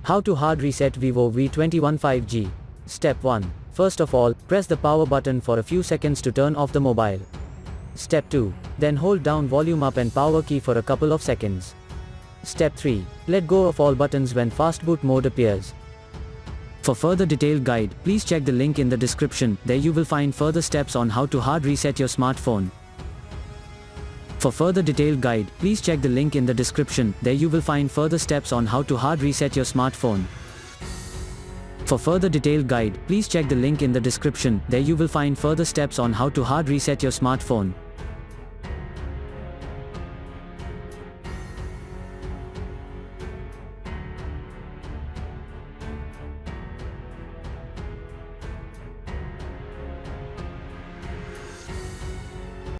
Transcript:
How to hard reset Vivo V21 5G. Step 1. First of all, press the power button for a few seconds to turn off the mobile. Step 2. Then hold down volume up and power key for a couple of seconds. Step 3. Let go of all buttons when fast boot mode appears. For further detailed guide, please check the link in the description. There you will find further steps on how to hard reset your smartphone. For further detailed guide, please check the link in the description. There you will find further steps on how to hard reset your smartphone. For further detailed guide, please check the link in the description. There you will find further steps on how to hard reset your smartphone.